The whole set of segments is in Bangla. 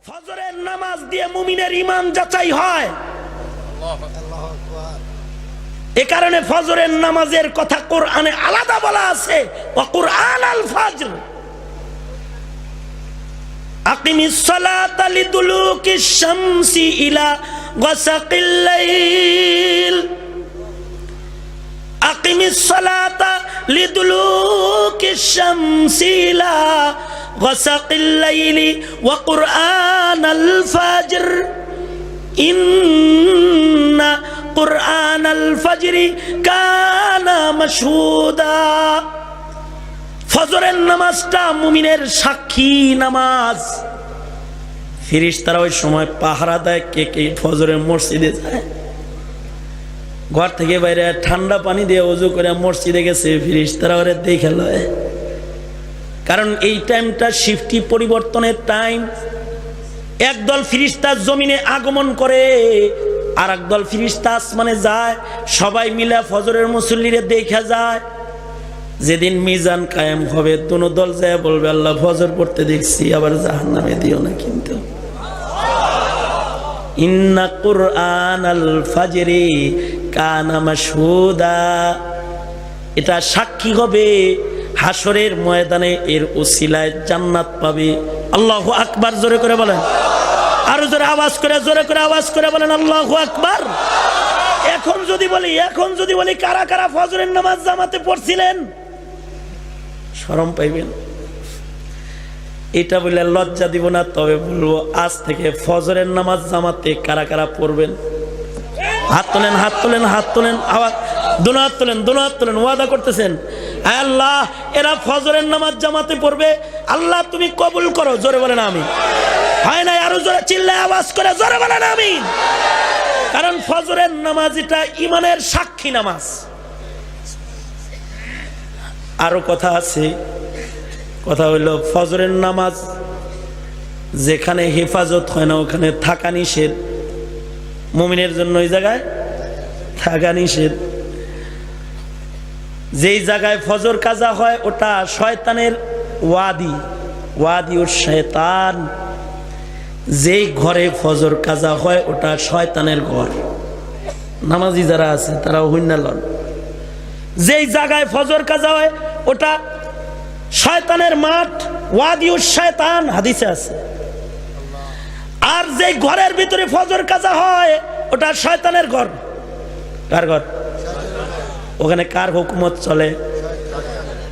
ফজরের নামাজ দিয়ে মুমিনের ঈমান যাচাই হয়। এ কারণে ফজরের নামাজের কথা কোরআনে আলাদা বলা আছে, ওয়া কুরআনাল ফাজর আকিমিস সালাতা লিদুলুকিশ শামসি ইলা গাসাকিল লাইল আকিমিস সালাতা লিদুলুকিশ শামসি ইলা গাসাকিল লাইলি ওয়া কুরআনাল ফাজর ইন্না কুরআনাল ফাজরি কানা মাশহুদা। ফজরের নামাজটা মুমিনের সাক্ষী নামাজ। ফেরেশতারা ওই সময় পাহারা দেয়। কে কে ফজরের মসজিদে যায়? ঘর থেকে বাইরে ঠান্ডা পানি দিয়ে ওযু করে মসজিদে গেছে, ফেরেশতারা ওরে দেখে লয়। কারণ এই টাইমটা শিফটি পরিবর্তনের টাইম। একদল ফেরেশতা জমিনে আগমন করে, আর একদল ফেরেশতা আসমানে যায়। সবাই মিলে ফজরের মুসল্লিরে দেখা যায়। যেদিন মিজান কায়েম হবে, দোনো দল যায় বলবে, আল্লাহ ফজর পড়তে দেখছি, আবার জাহান্নামে দিও না। কিন্তু ইন্না কুরআনাল ফাজরি কানা মাশহুদা, এটা সাক্ষী হবে হাসরের ময়দানে। এর উসিলায় জান্নাত পাবে। আল্লাহু আকবার, জোরে করে বলেন। আরো জোরে আওয়াজ করে, জোরে করে আওয়াজ করে বলেন আল্লাহু আকবার। এখন যদি বলি কারা কারা ফজরের নামাজ জামাতে পড়ছিলেন, শরম পাইবেন। এটা বলে লজ্জা দিব না, তবে বলবো আজ থেকে ফজরের নামাজ জামাতে কারা কারা পড়বেন। হাত তোলেন, হাত তোলেন, হাত তোলেন, আওয়াজ, দুনো হাত তোলেন, দুনো হাত তোলেন। ওয়াদা করতেছেন, আয় আল্লাহ এরা ফজরের নামাজ জামাতে পড়বে, আল্লাহ তুমি কবুল করো। জোরে বলেন আমিন। হয় না? আরো জোরে চিল্লায় আওয়াজ করে জোরে বলেন আমিন। কারণ ফজরের নামাজ এটা ঈমানের সাক্ষী নামাজ। আরো কথা আছে, কথা হইল ফজরের নামাজ যেখানে হেফাজত হয় না ওখানে থাকা নিষেধ। মুমিনের জন্য ওই জায়গায় থাকা নিষেধ। যেই জায়গায় ফজর কাজা হয় ওটা শয়তানের ওয়াদি, ওয়াদিউশ শয়তান। যেই ঘরে ফজর কাজা হয় ওটা শয়তানের ঘর। নামাজি যারা আছে তারা হুইন্না লন। যেই জায়গায় ফজর কাজা হয় ওটা শয়তানের মাঠ, ওয়াদিউশ শয়তান, হাদিসে আছে। আর যেই ঘরের ভিতরে ফজর কাজা হয় ওটা শয়তানের ঘর। কার ঘর? ওখানে কার হুকুমত চলে?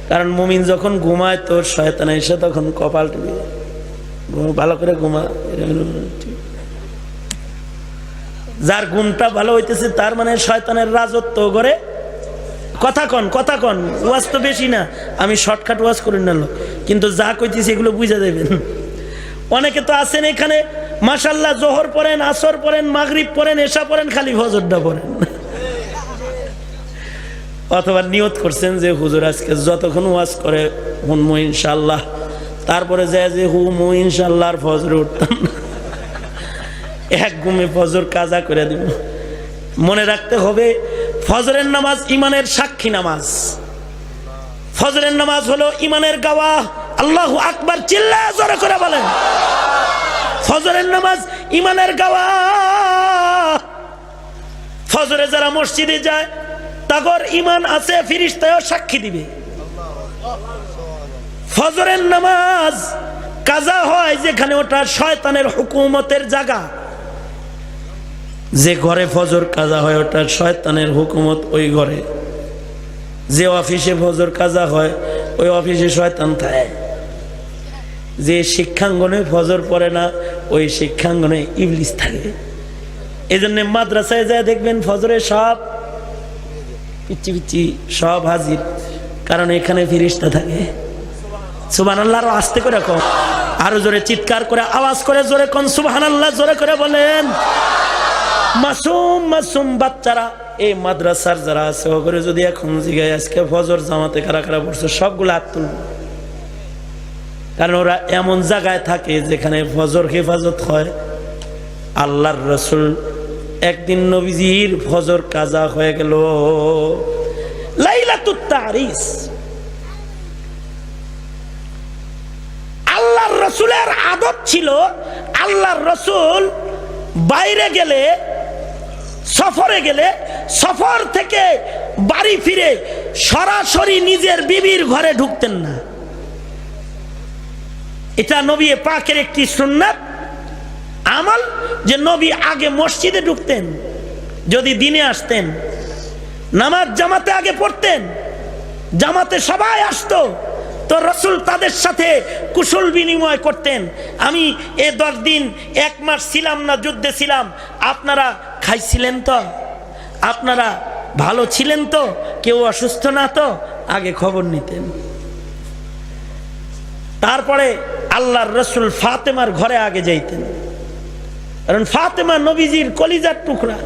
কারণ মুমিন যখন ঘুমায় তো শয়তান এসে তখন কপাল টিপে, ভালো করে ঘুমা। যার ঘুমটা ভালো হইতেছে তার মানে শয়তানের রাজত্ব করে। কথা কন, কথা কন। ওয়াজ তো বেশি না, আমি শর্টকাট ওয়াজ করে নিলাম, কিন্তু যা কইতেছি এগুলো বুঝা দেবেন। অনেকে তো আছেন এখানে মাশাআল্লাহ, জোহর পড়েন, আসর পড়েন, মাগরিব পড়েন, এশা পড়েন, খালি ফজরটা পড়েন। অথবা নিয়ত করছেন যে হুজুর আজকে যতক্ষণ ওয়াজ করে হুনমু ইনশাআল্লাহ, তারপরে যায় যে হুমু ইনশাআল্লাহ আর ফজরে উঠতাম না, এক ঘুমে ফজর কাজা করে দিব। মনে রাখতে হবে ফজরের নামাজ ঈমানের সাক্ষী নামাজ। ফজরের নামাজ হলো ঈমানের গাওয়াহ। আল্লাহু আকবার, চিল্লায় জোরে করে বলেন। ফজরের নামাজ ঈমানের গাওয়াহ। ফজরে যারা মসজিদে যায় তাগর ঈমান আছে, ফেরেশতাও সাক্ষী দিবে। ফজরের নামাজ কাজা হয় যেখানে ওটা শয়তানের হুকুমতের জায়গা। যে ঘরে ফজর কাজা হয় ওটা শয়তানের হুকুমত ওই ঘরে। যে অফিসে ফজর কাজা হয় ওই অফিসে শয়তান থাকে। যে শিক্ষাঙ্গনে ফজর পড়ে না ওই শিক্ষাঙ্গনে ইবলিস থাকে। এই জন্য মাদ্রাসায় যায় দেখবেন ফজরে সব পিচ্ছি পিচ্ছি সব হাজির, কারণ এখানে ফেরেশতা থাকে। সুবহানাল্লাহ। আরো আস্তে করে কম, আরো জোরে চিৎকার করে আওয়াজ করে জোরে কোন সুবহানাল্লাহ, জোরে করে বলেন। মাসুম মাসুম বাচ্চারা এই মাদ্রাসার যারা আছে ওগুলো যদি এখন জিগায় আজকে ফজর জামাতে কারা কারা পড়ছে, সবগুলো হাত তুলবে। কারণ ওরা এমন জায়গায় থাকে যেখানে ফজর হেফাজত হয়। আল্লাহর রাসূল একদিন নবীজির ফজর কাজা হয়ে গেল লাইলাতুত তারিস। আল্লাহর রাসূলের আদত ছিল আল্লাহর রসুল বাইরে গেলে, সফরে গেলে, সফর থেকে বাড়ি ফিরে সরাসরি নিজের বিবির ঘরে ঢুকতেন না। এটা নবী পাকের একটি সুন্নাত আমল যে নবী আগে মসজিদে ঢুকতেন, যদি দিনে আসতেন, নামাজ জামাতে আগে পড়তেন, জামাতে সবাই আসতো, তো রসুল তাদের সাথে কুশল বিনিময় করতেন। আমি এ 10 দিন 1 মাস ছিলাম না, যুদ্ধে ছিলাম, আপনারা খাইছিলেন তো, আপনারা ভালো ছিলেন তো, কেউ অসুস্থ না তো, আগে খবর নিতেন। তারপরে আল্লাহর রসুল ফাতেমার ঘরে আগে যাইতেন, কারণ ফাতেমা নবীজির কলিজার টুকরা।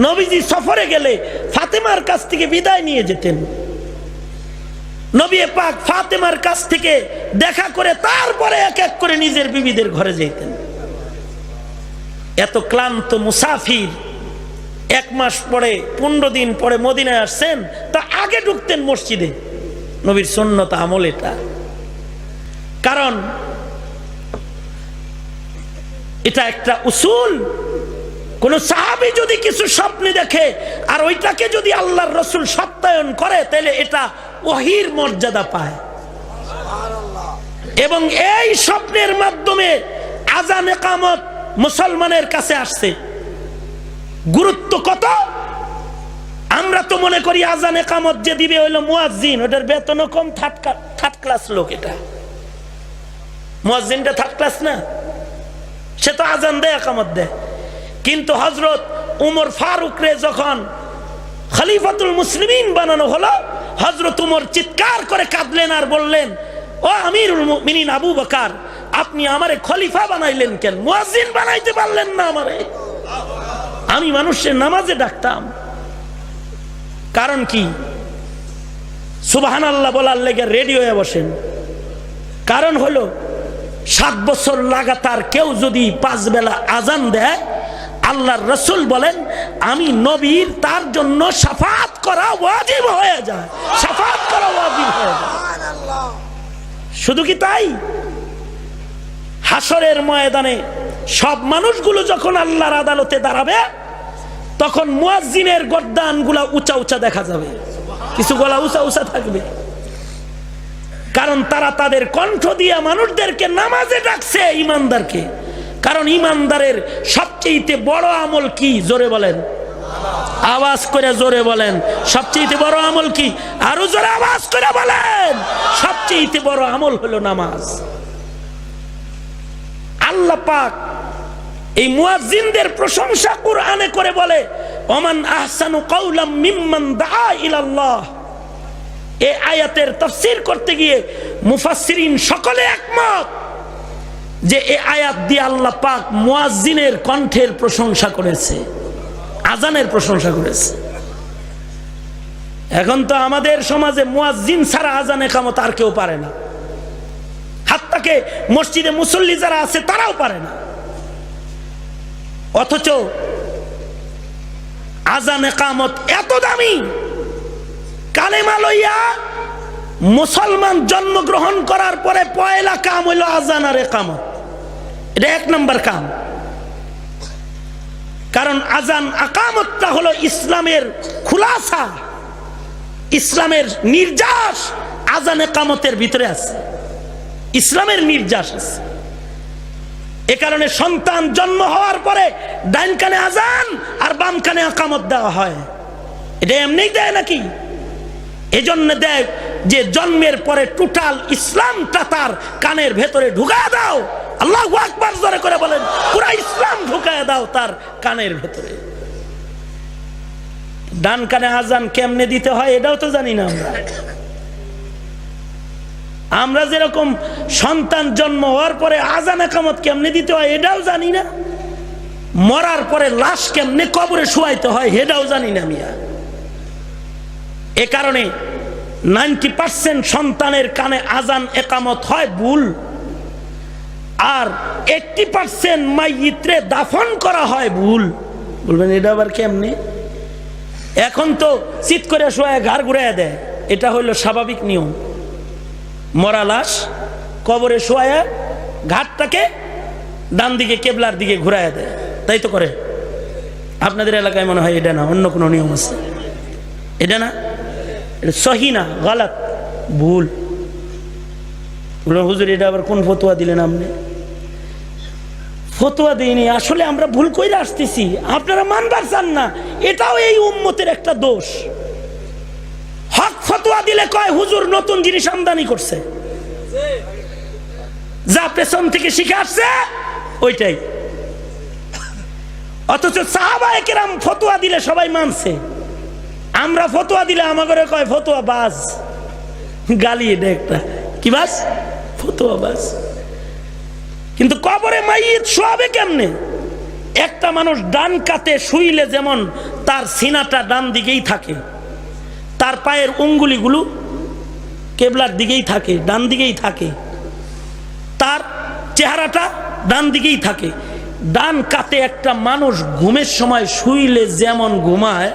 নবীজি সফরে গেলে ফাতেমার কাছ থেকে বিদায় নিয়ে যেতেন। নবী পাক ফাতেমার কাছ থেকে দেখা করে তারপরে এক এক করে নিজের বিবিদের ঘরে যেতেন। এত ক্লান্ত মুসাফির 1 মাস পরে 15 দিন পরে মদিনায় আসছেন, তা আগে ঢুকতেন মসজিদে। নবীর সুন্নত আমল এটা, কারণ এটা একটা উসুল। কোন সাহাবী যদি কিছু স্বপ্নে দেখে আর ওইটাকে যদি আল্লাহর রসুল সত্যায়ন করে, তাহলে এটা ওহীর মর্যাদা পায়। এবং এই স্বপ্নের মাধ্যমে আযান ইকামত মুসলমানের কাছে আসছে। গুরুত্ব কত! আমরা তো মনে করি আযান ইকামত যে দিবে হইলো মুয়াজ্জিন, ওটার বেতনও কম, থার্ড ক্লাস লোক। এটা মুয়াজ্জিনটা থার্ড ক্লাস না, সে তো আযান দেয়, ইকামত দেয়। কিন্তু হযরত উমর ফারুক রে যখন খলিফাতুল মুসলিমিন বানানো হলো, হযরত উমর চিৎকার করে কাঁদলেন আর বললেন, ও আমিরুল মুমিনিন আবু বকর, আপনি আমারে খলিফা বানাইলেন কেন? মুয়াজ্জিন বানাইতে পারলেন না আমারে? আমি মানুষের নামাজে ডাকতাম। কারণ কি? সুবহানাল্লাহ বলার লেগে রেডি হয়ে বসেন। কারণ হলো 7 বছর লাগাতার কেউ যদি 5 বেলা আজান দেয়, আল্লাহর রসুল বলেন আমি নবীর তার জন্য শাফাত করা ওয়াজিব হয়ে যায়, শাফাত করা ওয়াজিব হয়ে যায়। শুধু কি তাই? হাসরের ময়দানে সব মানুষগুলো যখন আল্লাহর আদালতে দাঁড়াবে, তখন মুয়াজ্জিনের গর্দানগুলা উঁচা উঁচা দেখা যাবে, কিছু গলা উঁচা উঁচা থাকবে। কারণ তারা তাদের কণ্ঠ দিয়া মানুষদেরকে নামাজে ডাকছে, ইমানদারকে। কারণ ইমানদারের সবচেয়ে বড় আমল কি? জোরে বলেন, আওয়াজ করে জোরে বলেন, সবচেয়ে বড় আমল কি? আরো জোরে আওয়াজ করে বলেন, সবচেয়ে বড় আমল হলো নামাজ। আল্লাহ পাক এই মুয়াজ্জিনদের প্রশংসা কুরআনে করে বলে, ওমান আহসানু কাওলাম মিম্মান দাআ ইলাল্লাহ। এই আয়াতের তাফসীর করতে গিয়ে মুফাসসিরিন সকলে একমত যে এই আয়াত দিয়ে আল্লাহ পাক মুয়াজ্জিনের কণ্ঠের প্রশংসা করেছে, আজানের প্রশংসা করেছে। এখন তো আমাদের সমাজে মুয়াজ্জিন ছাড়া আজান ইকামত আর কেউ পারে না, হাত্তাকে মসজিদে মুসল্লি যারা আছে তারাও পারে না। অথচ আজান ইকামত এত দামি, কালেমা লইয়া মুসলমান জন্মগ্রহণ করার পরে পয়লা কাম হইল আজান আর ইকামত। এটা 1 নম্বর কাম। কারণ আজান ইকামতটা হলো ইসলামের খুলাসা, ইসলামের নির্যাস আজান ইকামতের ভিতরে আছে, ইসলামের নির্যাস আছে। এ কারণে সন্তান জন্ম হওয়ার পরে ডাইন কানে আজান আর বাম কানে ইকামত দেওয়া হয়। এটা এমনি দেয় নাকি? এজন্য দেয় যে জন্মের পরে টোটাল ইসলামটা তার কানের ভেতরে ঢুকায় দাও। আল্লাহু আকবার জোরে করে বলেন, পুরো ইসলাম ঢুকায় দাও তার কানের ভেতরে। ডান কানে আজান কেমনে দিতে হয় এটাও তো জানি না আমরা। আমরা যেরকম সন্তান জন্ম হওয়ার পরে আজান ইকামত কেমনে দিতে হয় এটাও জানি না, মরার পরে লাশ কেমনে কবরে শুয়াইতে হয় এটাও জানি না মিয়া। এ কারণে 90% সন্তানের কানে আজান ইকামত হয় ভুল, আর 80% মাইয়িতরে দাফন করা হয় ভুল। বলবেন এটা আবার কেমনে? এখন তো চিৎ করে শোয়া ঘাড় ঘুরাইয়া দেয়, এটা হইলো স্বাভাবিক নিয়ম। মরা লাশ কবরে শোয়া ঘাটটাকে ডান দিকে কেবলার দিকে ঘুরায় দেয়, তাই তো করে? আপনাদের এলাকায় মনে হয় এটা না, অন্য কোনো নিয়ম আছে? এটা না, এটা সহি না, গলত, ভুল। হুজুর এটা আবার কোন ফতোয়া দিলেন আপনি? ফতোয়া দিইনি, আসলে আমরা ভুল কইরা আসতেছি, আপনারা মানবার চান না। এটাও এই উম্মতের একটা দোষ। হক ফতোয়া দিলে কয় হুজুর নতুন জিনিস আমদানি করছে, যা পেছন থেকে শিখে আসছে ওইটাই। অথচ সাহাবায়ে কেরাম ফতোয়া দিলে সবাই মানছে, আমরা ফতোয়া দিলে আমাকে কয় ফতোয়া বাজ, গালি। এটা একটা কি বাজ? ফতোয়া বাজ। কিন্তু কবরে মাইয়িত শোয়াবে কেমনে? একটা মানুষ ডান কাতে শুইলে যেমন তার সিনাটা ডান দিকেই থাকে, তার পায়ের আঙ্গুলিগুলো কেবলার দিকেই থাকে, ডান দিকেই থাকে, তার চেহারাটা ডান দিকেই থাকে। ডান কাতে একটা মানুষ ঘুমের সময় শুইলে যেমন ঘুমায়,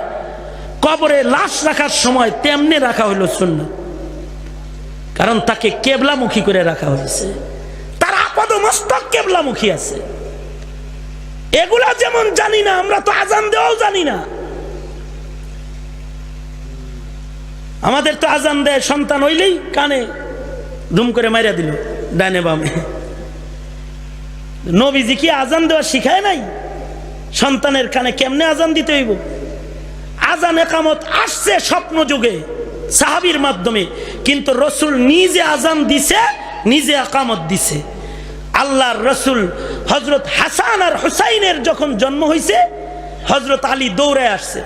কবরে লাশ রাখার সময় তেমনি রাখা হইল সুন্নাত। কারণ তাকে কেবলামুখী করে রাখা হয়েছে, তার আপাদ মস্তক কেবলামুখী আছে। এগুলা যেমন জানি না, আমরা তো আজান দেওয়াও জানি না। আমাদের তো আজান দেয়, সন্তান হইলেই কানে ধুম করে মাইরা দিল ডানে বামে। নবীজি কি আজান দেওয়া শিখায় নাই? সন্তানের কানে কেমনে আজান দিতে হইব? আজান একামত আসছে স্বপ্ন যুগে সাহাবীর মাধ্যমে, কিন্তু রসুল নিজে আজান দিছে, নিজে একামত দিছে। আল্লাহর রসুল হযরত হাসান আর হুসাইনের যখন জন্ম হয়েছে, হযরত আলী দৌড়ে আসছে,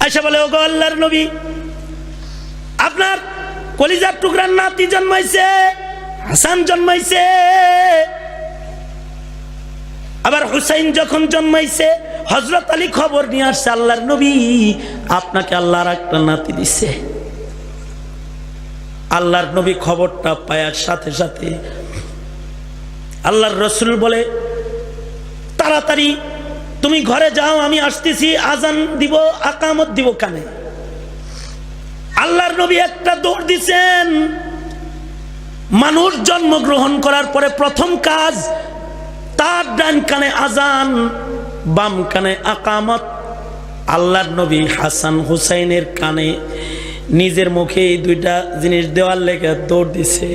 আয়েশা বলে ওগো আল্লাহর নবী, আপনার কলিজার টুকরার নাতি জন্মাইছে, হাসান জন্মাইছে। আবার হুসাইন যখন জন্মাইছে, হযরত আলী খবর নিয়ে আসছে, আল্লাহর নবী আপনাকে আল্লাহর একটা নাতি দিছে। আল্লাহর নবী খবরটা পাওয়ার সাথে সাথে আল্লাহর রসুল বলে তাড়াতাড়ি তুমি ঘরে যাও, আমি আসতেছি, আজান দিব, আকামত দিব কানে। আল্লাহর নবী একটা দৌড় দিছেন। মানুষ জন্মগ্রহণ করার পরে প্রথম কাজ তার ডান কানে আজান, বাম কানে আকামত। আল্লাহর নবী হাসান হুসাইনের কানে নিজের মুখে এই দুইটা জিনিস দেওয়ার লেগে দৌড় দিছে।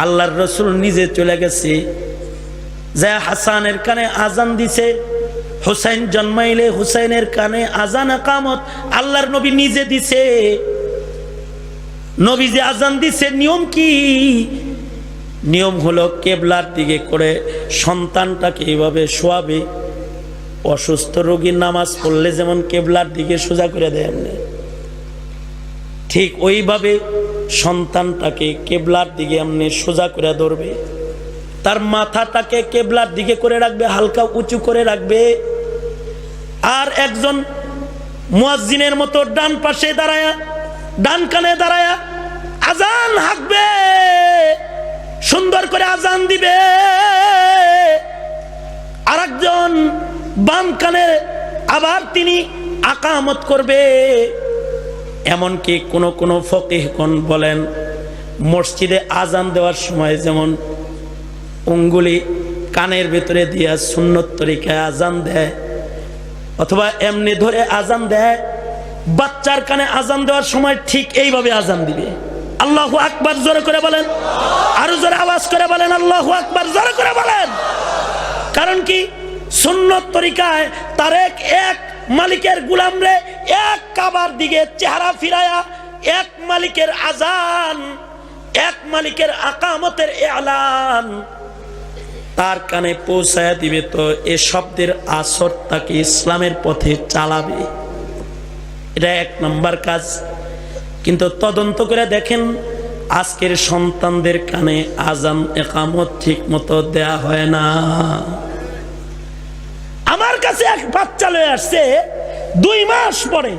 আল্লাহর রসুল নিজে চলে গেছে, যা হাসানের কানে আজান দিছে। হুসাইন জন্মাইলে হুসাইনের কানে আজান আকামত আল্লাহর নবী নিজে দিছে। নবী যে আজান দিছে, নিয়ম কি? নিয়ম হলো কেবলার দিকে করে সন্তানটাকে এইভাবে শোয়াবে। অসুস্থ রোগীর নামাজ পড়লে যেমন কেবলার দিকে সোজা করে দেয়, ঠিক ওইভাবে সন্তানটাকে কেবলার দিকে এমনি সোজা করে ধরবে, তার মাথাটাকে কেবলার দিকে করে রাখবে, হালকা উঁচু করে রাখবে। আর একজন মুয়াজ্জিনের মতো ডান পাশে দাঁড়ায়া, ডান কানে দাঁড়ায়া আজান হাঁকবে, সুন্দর করে আজান দিবে। আর একজন বাম কানে আবার তিনি আকামত করবে। এমনকি কোন ফকিহগণ বলেন, মসজিদে আজান দেওয়ার সময় যেমন আঙ্গুলি কানের ভেতরে দিয়া সুন্নত তরিকায় আজান দেয়, অথবা এমনি ধরে আজান দেয়, বাচ্চার কানে আজান দেওয়ার সময় ঠিক এইভাবে আজান দিবে। আল্লাহু আকবার জোরে করে বলেন, আরো জোরে আওয়াজ করে বলেন আল্লাহু আকবার জোরে করে বলেন। কারণ কি? সুন্নত তরিকায় তার এক মালিকের গুলামরে এক কাবার দিকে চেহারা ফিরায়া এক মালিকের আজান, এক মালিকের আকামতের এলান তার কানে পৌঁছায়া দিবে। তো এ শব্দের আসর তাকে ইসলামের পথে চালাবে, এটা এক নম্বর কাজ। কিন্তু তদন্ত করে দেখেন, আজকের সন্তানদের কানে আজান একামত ঠিক মতো দেয়া হয় না। আমার কাছে এক বাচ্চা লয়ে আসছে 2 মাস পরে,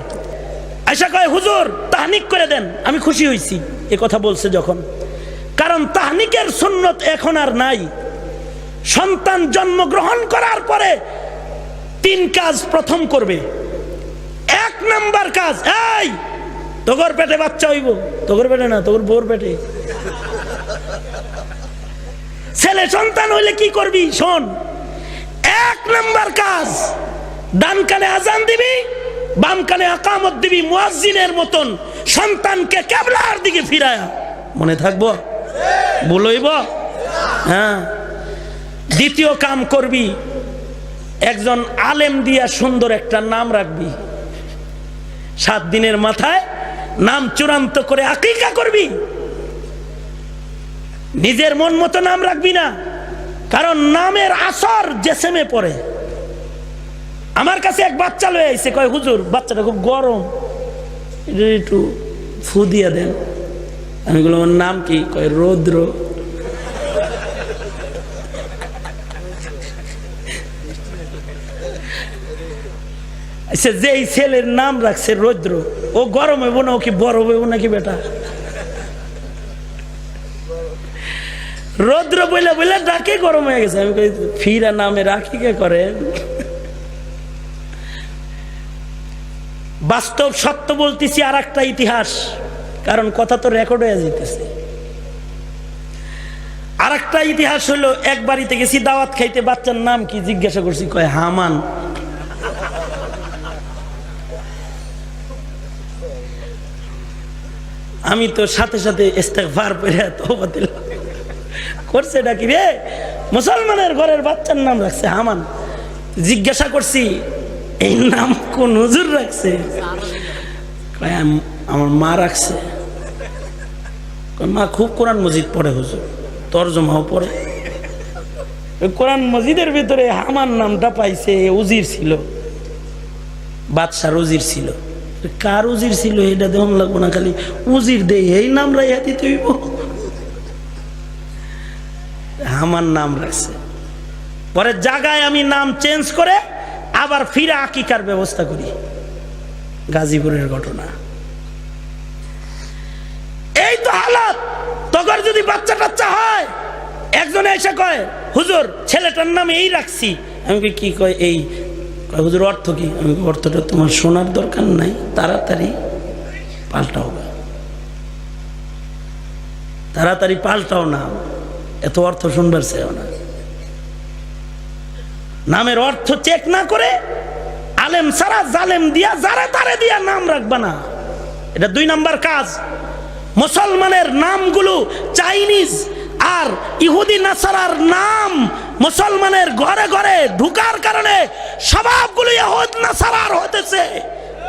আয়সা কয় হুজুর তাহনিক করে দেন। আমি খুশি হয়েছি এ কথা বলছে যখন, কারণ তাহনিকের সুন্নত এখন আর নাই। সন্তান জন্মগ্রহণ করার পরে 3 কাজ প্রথম করবে। 1 নাম্বার কাজ, এই তোর পেটে বাচ্চা হইব, তোর পেটে না, তোর বোর পেটে। ছেলে সন্তান হইলে কি করবি শোন, এক নাম্বার কাজ, ডান কানে আজান দিবি, বাম কানে আকামত দিবি, মুয়াজ্জিনের মতন সন্তানকে কিবলার দিকে ফিরায়া। মনে থাকবো? বলইব? হ্যাঁ। দ্বিতীয় কাম করবি, একজন আলেম দিয়া সুন্দর একটা নাম রাখবি। 7 দিনের মাথায় নাম চূড়ান্ত করে আকিকা করবি। নিজের মন মতো নাম রাখবি না, কারণ নামের আসর জেসেমে পড়ে। আমার কাছে এক বাচ্চা লয়ে আইছে, কয় হুজুর বাচ্চাটা খুব গরম, এটা একটু ফু দিয়া দেন। আমি বললাম ওর নাম কি? কয় রৌদ্র। আচ্ছা, যে ছেলের নাম রাখছে রৌদ্র, ও গরম হইব না, ও কি বড় হইব নাকি বেটা? রৌদ্র বইলা বইলা ডাকে গরম হয়ে গেছে। আমি কই ফিরা নামে রাখি কে করেন? বাস্তব সত্য বলতেছি। আর একটা ইতিহাস, কারণ কথা তো রেকর্ড হয়ে যেতেছে। আর একটা ইতিহাস হলো, এক বাড়িতে গেছি দাওয়াত খাইতে, বাচ্চার নাম কি জিজ্ঞাসা করছি, কয় হামান। আমি তো সাথে সাথে ইস্তেগফার পড়ে তওবা দিলাম। করছে নাকি রে? মুসলমানের ঘরের বাচ্চার নাম রাখছে হামান। জিজ্ঞাসা করছি এই নাম কোন হুজুর রাখছে? আমার মা রাখছে। মা খুব কোরআন মজিদ পড়ে হুজুর, তরজমাও পড়ে। কোরআন মজিদের ভিতরে হামান নামটা পাইছে, উজির ছিল, বাদশার উজির ছিল। কার উজির ছিল এটা দেওয়া লাগবো না, খালি উজির দে এই নাম রাইয়া দিতে হইব। হামান নাম রাখছে। পরে জায়গায় আমি নাম চেঞ্জ করে আবার ফিরে আকিকার ব্যবস্থা করি। গাজীপুরের ঘটনা। এই তো হালাত। তখন যদি বাচ্চা টাচ্চা হয়, একজনে এসে কয় হুজুর ছেলেটার নাম এই রাখছি। আমি কি কয় এই? হুজুর অর্থ কি? আমি অর্থটা তোমার শোনার দরকার নাই, তাড়াতাড়ি পাল্টাও, তাড়াতাড়ি পাল্টাও না, এত অর্থ শুনবার চাইও না। নামের অর্থ চেক না করে আলেম সারা জালেম দিয়া যারে তারে দিয়া নাম রাখবা না, এটা 2 নাম্বার কাজ। মুসলমানের নামগুলো চাইনিজ আর ইহুদি নাসারার নাম মুসলমানের ঘরে ঘরে ঢুকার কারণে সবগুলো ইহুদ নাসারার হতেছে।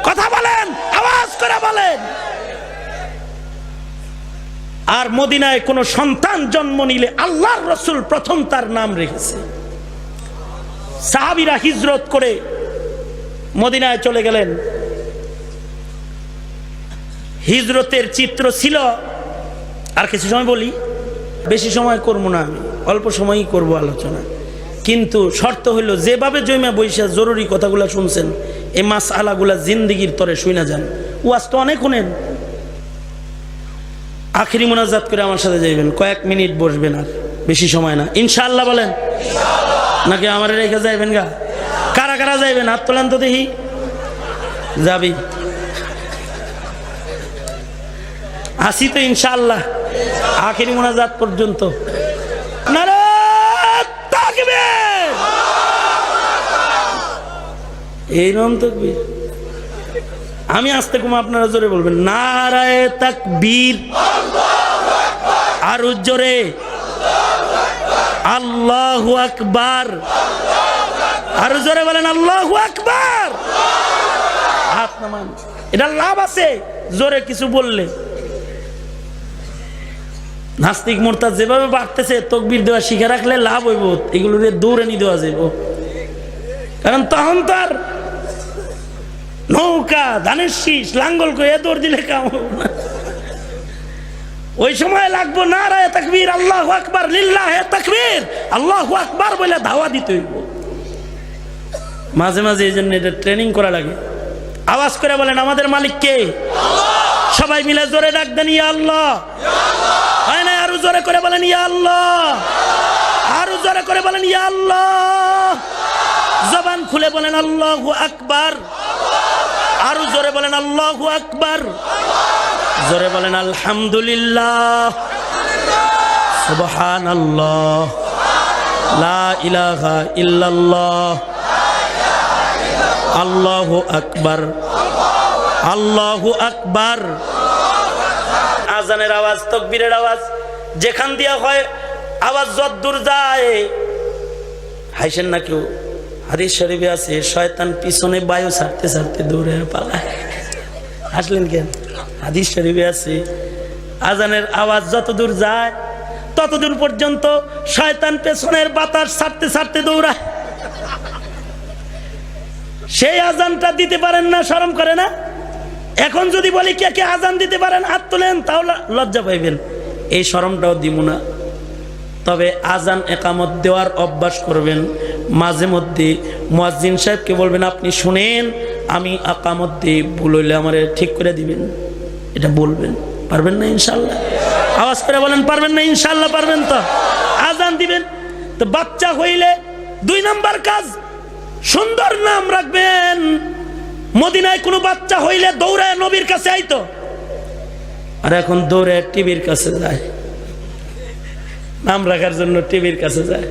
কথা বলেন, আওয়াজ করে বলেন। আর মদিনায় কোন সন্তান জন্ম নিলে আল্লাহর রাসূল প্রথম তার নাম রেখেছে। সাহাবীরা হিজরত করে মদিনায় চলে গেলেন। হিজরতের চিত্র ছিল, আর কিছু সময় বলি, বেশি সময় করবো না, আমি অল্প সময়ই করব আলোচনা। কিন্তু শর্ত হইল যেভাবে জয়মা বৈশা জরুরি কথাগুলা শুনছেন, এই মাসআলাগুলা জিন্দেগির তরে শুনা যান। ওয়াজ তো অনেক শুনেন। আখিরি মোনাজাত করে আমার সাথে যাইবেন, কয়েক মিনিট বসবেন, আর বেশি সময় না। ইনশাআল্লাহ বলেন, নাকি আমার রেখে যাইবেন গা? কারা কারা যাইবেন হাত তোলেন তো দেখি। যাবি? আসি তো ইনশাআল্লাহ আখিরি মোনাজাত পর্যন্ত। নারায়ে তাকবীর। এইরকম তাকবীর। আমি আস্তে কম, আপনারা জোরে বলবেন। নারায়ে তাকবীর। আর জোরে আল্লাহু আকবার। আর জোরে বলেন আল্লাহু আকবার। হাত নামান। এটা লাভ আছে জোরে কিছু বললে। নাস্তিক মোরতাদ যেভাবে বাড়তেছে, তকবীর দেওয়া শিখে রাখলে লাভ হইব। এগুলো দৌড়ে নিয়ে দেওয়া যাইব, কারণ তখন তো আর নৌকা ধানের শীষ লাঙ্গল করে দৌড় দিলে কাম হবে না। ওই সময় লাগবো নারায়ে তাকবীর, আল্লাহু আকবার, লিল্লাহি তাকবীর, আল্লাহু আকবার বলে ধাওয়া দিতে হইব। মাঝে মাঝে এই জন্য এটা ট্রেনিং করা লাগে। আওয়াজ করে বলেন আমাদের মালিক কে? সবাই মিলে জোরে ডাক দেন ইয়া আল্লাহ। হয় না? আরো জোরে করে বলেন ইয়া আল্লাহ। আরো জোরে করে বলেন ইয়া আল্লাহ। জবান খুলে বলেন আল্লাহু আকবার। আরো জোরে বলেন আল্লাহু আকবার। জোরে বলেন আলহামদুলিল্লাহ। সুবহানাল্লাহ, লা ইলাহা ইল্লাল্লাহ, আল্লাহু আকবার, আল্লাহু আকবার। আজানের আওয়াজ, তাকবীরের আওয়াজ যেখান দিয়া হয়, আওয়াজ যতদূর যায়। হাসেন না কেউ, হাদিস শরীফে আছে শয়তান পিছনে বায়ু ছাড়তে ছাড়তে দৌড়ে পালায়। হাসলেন কেন? হাদিস শরীফে আছে আজানের আওয়াজ যতদূর যায় ততদূর পর্যন্ত শয়তান পেছনের বাতাস ছাড়তে ছাড়তে দৌড়ায়। সেই আজানটা দিতে পারেন না, শরম করে না? এখন যদি বলি কে কে আজান দিতে পারেন হাত তোলেন, তাহলে লজ্জা পাইবেন। এই শরমটাও দিব না। তবে আজান একামত দেওয়ার অভ্যাস করবেন। মাঝে মধ্যে মুয়াজ্জিন সাহেবকে বলবেন, আপনি শুনেন, আমি একামত দিই, ভুল হইলে আমারে ঠিক করে দিবেন। এটা বলবেন। পারবেন না ইনশাল্লাহ? আওয়াজ করে বলেন, পারবেন না ইনশাল্লাহ? পারবেন তো? আজান দিবেন। তো বাচ্চা হইলে 2 নাম্বার কাজ, সুন্দর নাম রাখবেন। মদিনায় কোনো বাচ্চা হইলে দৌড়ায় নবীর কাছে আইতো, আর এখন দৌড়ে টিভির কাছে যায়। নাম রাখার জন্য টিভির কাছে যায়।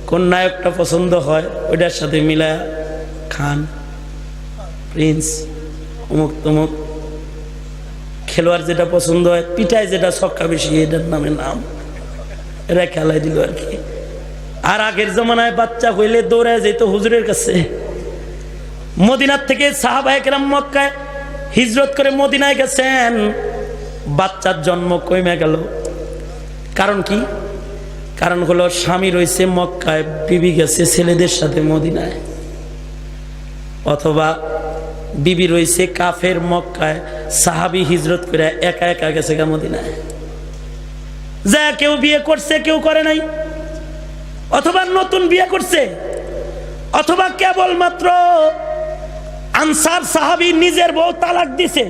কোন নায়কটা পছন্দ হয় ওইটার সাথে মিলা খান, প্রিন্স, অমুক তমুক। খেলোয়াড় যেটা পছন্দ হয়, পিঠায় যেটা ছক্কা বেশি, এটার নামে নাম, এরা খেলায় দিল আর কি। আর আগের জমানায় বাচ্চা হইলে দৌড়ায় যেত হুজুরের কাছে। মদিনার থেকে সাহাবায়ে কেরাম মক্কায় হিজরত করে মদিনায় গেছেন, বাচ্চার জন্ম কমে গেল। কারণ কি? কারণ হলো স্বামী রয়েছে মক্কায়, বিবি গেছে ছেলেদের সাথে মদিনায়, অথবা বিবি রয়েছে কাফের মক্কায়, সাহাবী হিজরত করে একা একা গেছে মদিনায়। যা কেউ বিয়ে করছে, কেউ করে নাই, অথবা নতুন বিয়ে করছে, অথবা কেবলমাত্র আনসার সাহাবী নিজের বউ তালাক দিছে,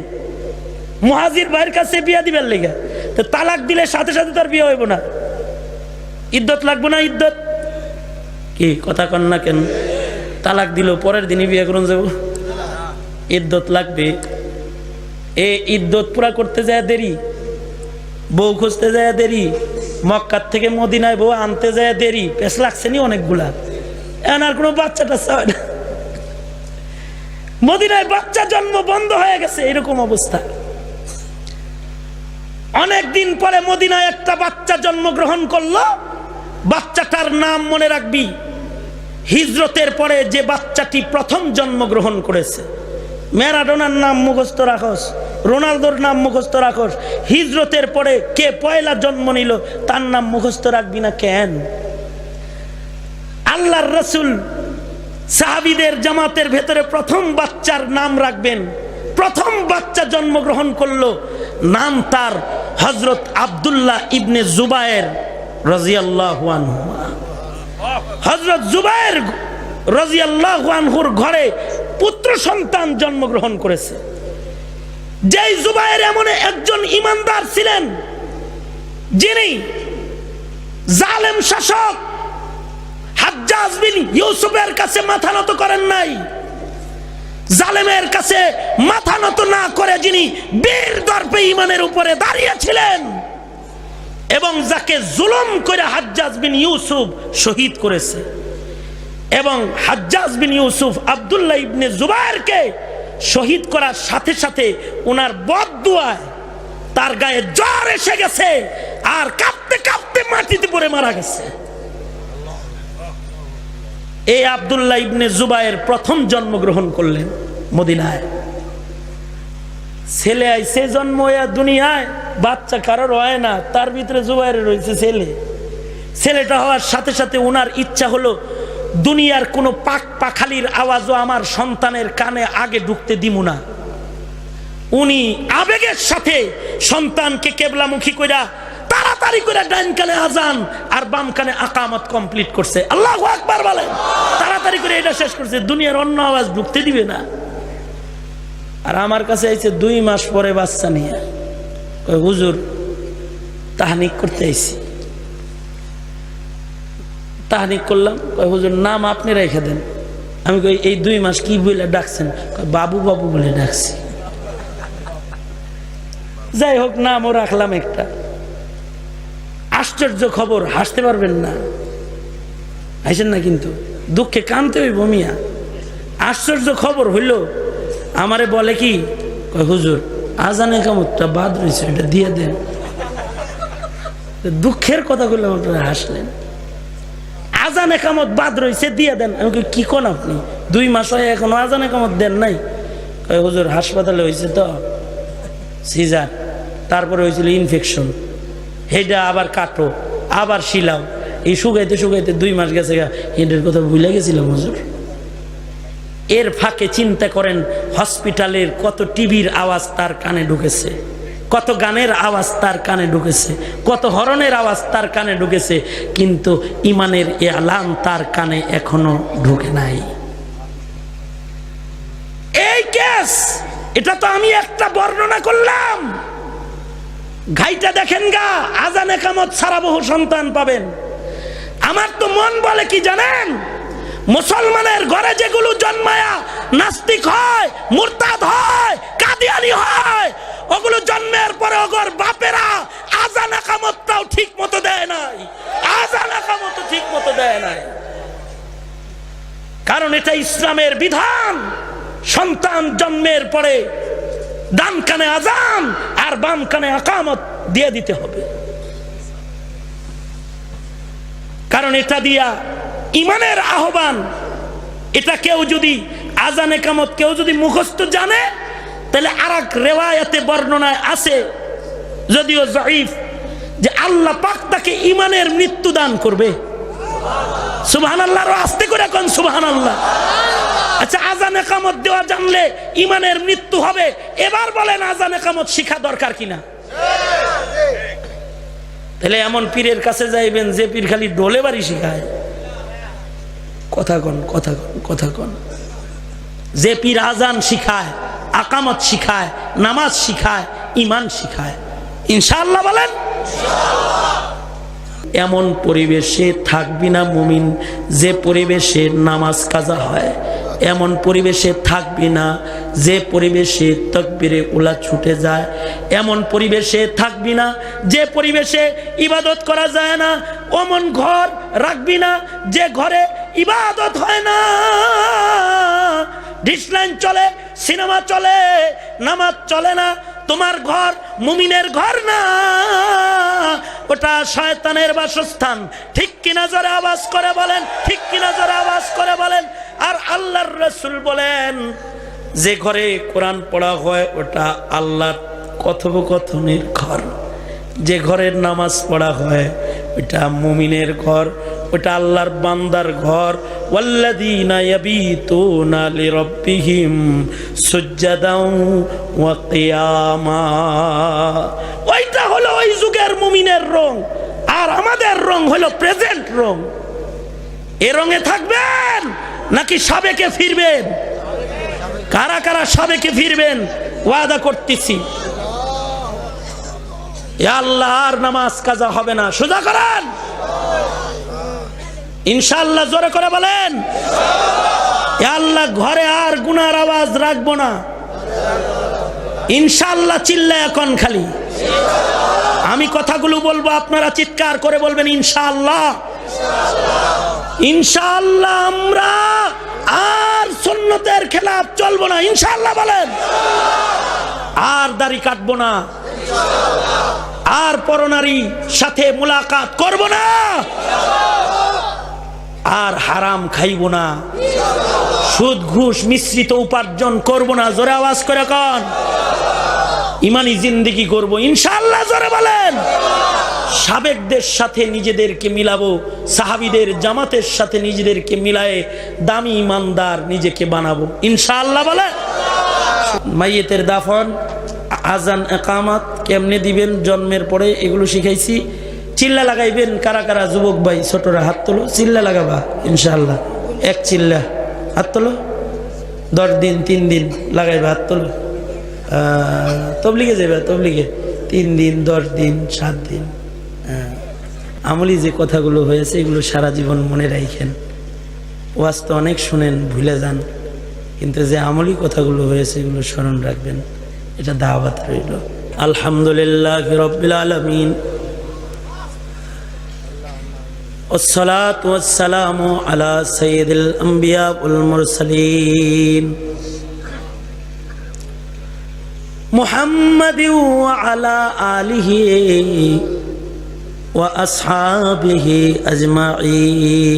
মুহাজির ভাইয়ের কাছে বিয়ে দিবার লেগে। তো তালাক দিলে সাথে সাথে তার বিয়ে হইব না, ইদ্যত লাগবে না? ইদ্যত কি কথা কন না কেন? তালাক দিল পরের দিনই বিয়ে করুন যাব, ইদ্যত লাগবে। এই ইদ্যত পুরা করতে যায় দেরি, বউ খুঁজতে যায় দেরি, মক্কার থেকে মদিনায় বউ আনতে যায় দেরি, পেছ লাগছে নি অনেকগুলা। এখন আর কোনো বাচ্চা টাচ্চা হয় না, মদিনায় বাচ্চা জন্ম বন্ধ হয়ে গেছে, এরকম অবস্থা। অনেকদিন পরে মদিনায় একটা বাচ্চা জন্মগ্রহণ করলো। বাচ্চাটার নাম মনে রাখবি, হিজরতের পরে যে বাচ্চাটি প্রথম জন্মগ্রহণ করেছে। ম্যারাডোনার নাম মুখস্থ রাখস, রোনালদোর নাম মুখস্থ রাখস, হিজরতের পরে কে পয়লা জন্ম নিল তার নাম মুখস্থ রাখবি না কেন? আল্লাহর রাসূল সাহাবীদের জামাতের ভেতরে প্রথম বাচ্চার নাম রাখবেন। প্রথম বাচ্চা জন্মগ্রহণ করলো, নাম তার হযরত আব্দুল্লাহ ইবনে জুবায়ের রাদিয়াল্লাহু আনহু। হযরত জুবায়ের রাদিয়াল্লাহু আনহুর ঘরে পুত্র সন্তান জন্মগ্রহণ করেছে। যেই জুবায়ের এমন একজন ইমানদার ছিলেন, যিনি জালেম শাসক হাজ্জাজ বিন ইউসুফের কাছে মাথা নত করেন নাই। জালেমের কাছে মাথা নত না করে যিনি বীর দর্পে ঈমানের উপরে দাঁড়িয়েছিলেন, এবং যাকে জুলুম করে হাজ্জাজ বিন ইউসুফ শহীদ করেছে। এবং হাজ্জাজ বিন ইউসুফ আব্দুল্লাহ ইবনে জুবায়েরকে শহীদ করার সাথে সাথে ওনার বদদুয়ায় তার গায়ে জ্বর এসে গেছে, আর কাঁপতে কাঁপতে মাটিতে পড়ে মারা গেছে। এই আব্দুল্লাহ ইবনে জুবায়ের প্রথম জন্মগ্রহণ করলেন মদিনায়। ছেলে আইছে জন্ম হইয়া দুনিয়ায়, বাচ্চা কারোর হয় না, তার ভিতরে জুবায়ের রয়েছে ছেলে। ছেলেটা হওয়ার সাথে সাথে ওনার ইচ্ছা হলো, দুনিয়ার কোনো পাক পাখালির আওয়াজও আমার সন্তানের কানে আগে ঢুকতে দিব না। উনি আবেগের সাথে সন্তানকে কেবলামুখী কইরা তাড়াতাড়ি করে ডান কানে আজান আর বাম কানে আকামত কমপ্লিট করছে। আল্লাহু আকবার বলেন। তাড়াতাড়ি করে এটা শেষ করছে, দুনিয়ার অন্য আওয়াজ ঢুকতে দিবে না। আর আমার কাছে আইছে 2 মাস পরে বাচ্চা নিয়ে, কই হুজুর তাহনিক করতে আইছি। তাহনিক করলাম, কই হুজুর নাম আপনি রেখে দেন। আমি কই এই 2 মাস কি বলে ডাকছেন? বাবু বাবু বলে ডাকছি। যাই হোক, নামও রাখলাম একটা। আশ্চর্য খবর, হাসতে পারবেন না, হাসেন না কিন্তু, দুঃখে কানতে হইব মিয়া। আশ্চর্য খবর হইল, আমারে বলে কি, হুজুর আজান একামতটা বাদ রয়েছে, এটা দিয়ে দেন। দুঃখের কথা বললাম, আপনারা হাসলেন। আজান একামত বাদ রয়েছে, দিয়ে দেন। আমি কি কোন আপনি 2 মাস হয় এখনো আজান একামত দেন নাই? হুজুর হাসপাতালে হয়েছে তো সিজার, তারপরে হয়েছিল ইনফেকশন, হেডা আবার কাটো, আবার শিলাও, এই শুকাইতে শুকাইতে 2 মাস গেছে, হেডের কথা ভুলে গেছিলাম হুজুর। এর ফাঁকে চিন্তা করেন হসপিটালের কত টিভির আওয়াজ তার কানে ঢুকেছে, কত গানের আওয়াজ তার কানে ঢুকেছে, কত হরনের আওয়াজ তার কানে ঢুকেছে, কিন্তু ইমানের এলান তার কানে এখনো ঢুকে নাই। এই কেস, এটা তো আমি একটা বর্ণনা করলাম। ঘাইটা দেখেন গা, আজান একামত ছাড়া বহু সন্তান পাবেন। আমার তো মন বলে কি জানেন, মুসলমানের ঘরে যেগুলো জন্মায়া নাস্তিক হয়, মুরতাদ হয়, কাদিয়ানি হয়, ওগুলো জন্মের পরে ওগর বাপেরা আজান একামতটাও ঠিক মতো দেয় নাই, আজান একামত ঠিক মতো দেয় নাই। কারণ এটা ইসলামের বিধান, সন্তান জন্মের পরে ডান কানে আজান আর বাম কানে একামত দিয়ে দিতে হবে। কারণ এটা দিয়া ইমানের আহ্বান। এটা কেউ যদি আজান একামত কেউ যদি মুখস্থ জানে, তাহলে আরেক রিওয়ায়াতে বর্ণনায় আছে, যদিও যায়ীফ, যে আল্লাহ পাক তাকে ইমানের মৃত্যু দান করবে। সুবহানাল্লাহ, আস্তে করে কোন সুবহানাল্লাহ। আচ্ছা, আজান একামত দেওয়া জানলে ইমানের মৃত্যু হবে, এবার বলেন আজান একামত শিখা দরকার কিনা? তাহলে এমন পীরের কাছে যাইবেন যে পীর খালি ডোলে বাড়ি শিখায়। কথা কন, কথা কন, কথা কন। যে পীর আজান শিখায়, আকামত শিখায়, নামাজ শিখায়, ইমান শিখায়, ইনশাআল্লাহ বলেন। এমন পরিবেশে থাকবি না মুমিন যে পরিবেশে নামাজ কাজা হয়, এমন পরিবেশে থাকবি না যে পরিবেশে তাকবীরে উলা ছুটে যায়, এমন পরিবেশে থাকবি না যে পরিবেশে ইবাদত করা যায় না, অমন ঘর রাখবি না যে ঘরে ইবাদত হয় না। ডিসলাইন চলে, সিনেমা চলে, নামাজ চলে না। তোমার ঘর মুমিনের ঘর না, ওটা শয়তানের বাসস্থান। ঠিক কিনা জোরে আওয়াজ করে বলেন, ঠিক কিনা জোরে আওয়াজ করে বলেন। আর আল্লাহর রাসূল বলেন, যে ঘরে কোরআন পড়া হয় ওটা আল্লাহর কথোপকথনের ঘর, যে ঘরের নামাজ পড়া হয় ওটা মুমিনের ঘর, ওটা আল্লাহর বান্দার ঘর। ওয়াল্লাযীনা ইয়াবিতুনা লিরাব্বিহিম সুজদাও ওয়া কিয়ামা। ওইটা হলো ওই যুগের মুমিনের রং, আর আমাদের রং হলো প্রেজেন্ট রং। এ রঙে থাকবেন নাকি সাবেকে ফিরবেন? কারা কারা সাবেকে ফিরবেন? ওয়াদা করতেছি, আল্লাহ আর নামাজ কাজা হবে না। সোজা করেন ইনশাআল্লাহ, জোরে করে বলেন আল্লাহ। ঘরে আর গুনার আওয়াজ রাখবো না ইনশাআল্লাহ। চিল্লায় এখন খালি আমি কথাগুলো বলবো, আপনারা চিৎকার করে বলবেন ইনশাআল্লাহ। ইনশাআল্লাহ আমরা আর সুন্নতের খেলাফ চলবো না ইনশাআল্লাহ বলেন। আর দাড়ি কাটবো না, আর পরনারীর সাথে মুলাকাত করব না, আর হারাম খাইব না, সুদ ঘুষ মিশ্রিত উপার্জন করব না। জোরে আওয়াজ করে কোন ইমানি জিন্দেগি করব ইনশাআল্লাহ, জোরে বলেন। সাবেকদের সাথে নিজেদেরকে মিলাবো, সাহাবীদের জামাতের সাথে নিজেদেরকে মিলায়ে দামি ইমানদার নিজেকে বানাবো ইনশাআল্লাহ বলেন। মাইয়েতের দাফন, আজান একামত কেমনে দিবেন জন্মের পরে, এগুলো শিখাইছি। চিল্লা লাগাইবেন কারা কারা? যুবক ভাই ছোটরা হাত তোলো, চিল্লা লাগাবা ইনশাআল্লাহ। এক চিল্লা হাত তোলো, 10 দিন 3 দিন লাগাইবা হাত তোলো। তবলিগে যাবে, তবলিগে 3 দিন 10 দিন 7 দিন। আমলি যে কথাগুলো হয়েছে এগুলো সারা জীবন মনে রাখেন। ওয়াজ তো অনেক শুনেন, ভুলে যান, কিন্তু যে আমলি কথাগুলো হয়েছে এগুলো স্মরণ রাখবেন। এটা দাওয়াত রইল। আলহামদুলিল্লাহি রাব্বিল আলামিন, والصلاة والسلام على سيد الأنبياء والمرسلين محمد وعلى آله وأصحابه أجمعين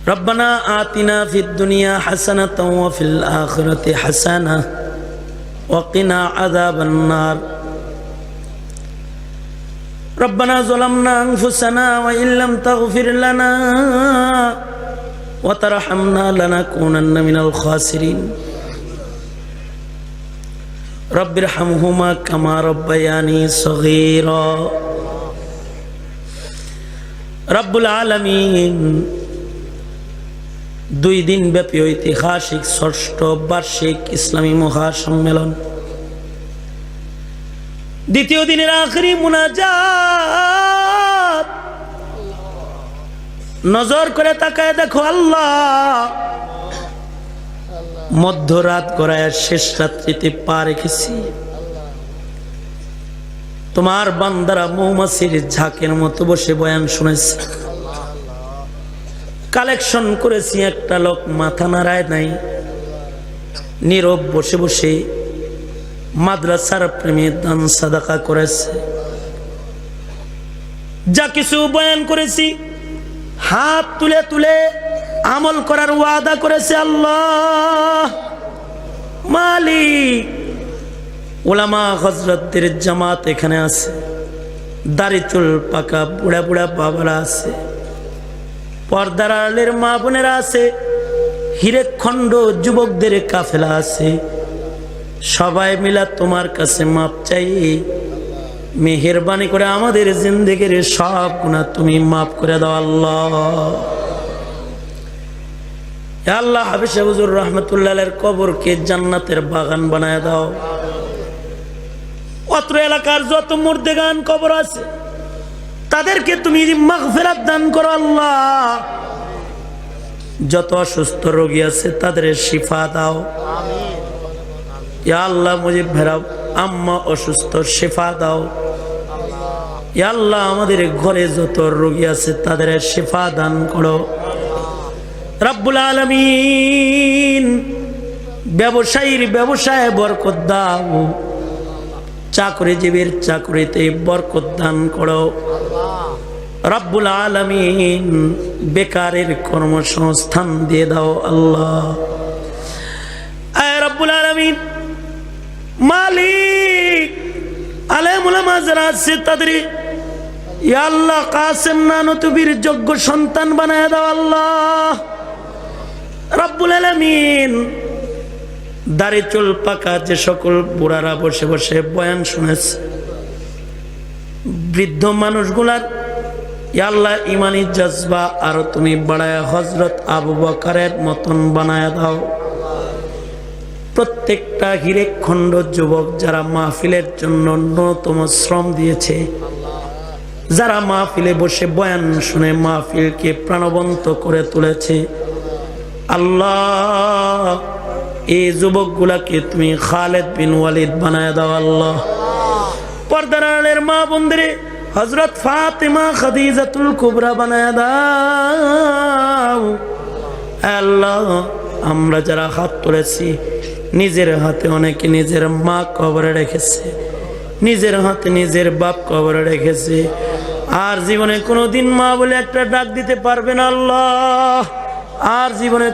ربنا آتنا في الدنيا حسنة وفي الآخرة حسنة وقنا عذاب النار ربنا ظلمنا أنفسنا وإن لم تغفر لنا وترحمنا لنكونن من الخاسرين رب ارحمهما كما ربياني صغيرا رب العالمين 2 দিন ব্যাপী ঐতিহাসিক ষষ্ঠ বার্ষিক ইসলামী মহাসম্মেলন দ্বিতীয় দিনের আখেরি মুনাজাত নজর করে তাকায় দেখো আল্লাহ মধ্যরাত গড়ায় শেষ রাত্রিতে পা রেখেছি তোমার বান্দারা মৌমাছির ঝাঁকের মতো বসে বয়ান শুনেছে কালেকশন করেছি একটা লোক মাথা নাড়ায় নাই নীরব বসে বসে মাদ্রাসার প্রেমে দান সাদাকা করেছে যা কিছু বয়ান করেছি হাত তুলে তুলে আমল করার ওয়াদা করেছে আল্লাহ মালিক উলামা হযরতদের জামাত এখানে আছে দাড়ি চুল পাকা বুড়া বুড়া বাবারা আছে পর্দার আড়ালের মা বোনেরা আছে হিরেখণ্ড যুবকদের কাফেলা আছে সবাই মিলা তোমার কাছে মাপ চাই মেহেরবানি করে আমাদের জিন্দেগির সব গুনাহ তুমি মাফ করে দাও আল্লাহ ইয়া আল্লাহ হাবিব হুজুর রাহমাতুল্লাহ আলাইহির কবরকে জান্নাতের বাগান বানায় দাও অত্র এলাকার যত মুর্দেগান কবর আছে তাদেরকে তুমি মাগফিরাত দান করো আল্লাহ যত অসুস্থ রোগী আছে তাদের শিফা দাও আমিন ইয়া আল্লাহ মুজিব ভাইরা আম্মা অসুস্থ শিফা দাও ইয়া আল্লাহ আমাদের ঘরে যত রোগী আছে তাদের শিফা দান করো রব্বুল আলামিন ব্যবসায়ীর ব্যবসায়ে বরকত দাও চাকরিজীবীর চাকরিতে বরকত দান করো রব্বুল আলামিন বেকারের কর্মসংস্থান দিয়ে দাও আল্লাহ আয় রব্বুল আলামিন মালিক আলেম উলামা যারা আছে তাদের ইয়া আল্লাহ কাসেম নানতুবির যোগ্য সন্তান বানায় দাও আল্লাহ রব্বুল আলামিন দাড়ি চুল পাকা যে সকল বুড়ারা বসে বসে বয়ান শুনেছে বৃদ্ধ মানুষগুলার ইয়া আল্লাহ ইমানি জজবা আর তুমি বাড়ায় হযরত আবু বকরের মতন বানায় দাও প্রত্যেকটা হিরেখণ্ড যুবক যারা মাহফিলের জন্য ন্যূনতম শ্রম দিয়েছে যারা মাহফিলে বসে বয়ান শুনে মাহফিলকে প্রাণবন্ত করে তুলেছে আল্লাহ এই যুবকগুলাকে তুমি খালিদ বিন ওয়ালিদ বানায় দাও আল্লাহ পর্দার আড়ালের মা বোনদের হযরত ফাতেমা খাদিজাতুল কুবরা বানায় দাও আল্লাহ আমরা যারা হাত তুলেছি নিজের হাতে অনেকে নিজের মা কবরে রেখেছে নিজের হাতে নিজের বাপ কবরে রেখেছে আর জীবনে কোনোদিন মা বলে একটা ডাক দিতে পারবে না আল্লাহ আর জীবনে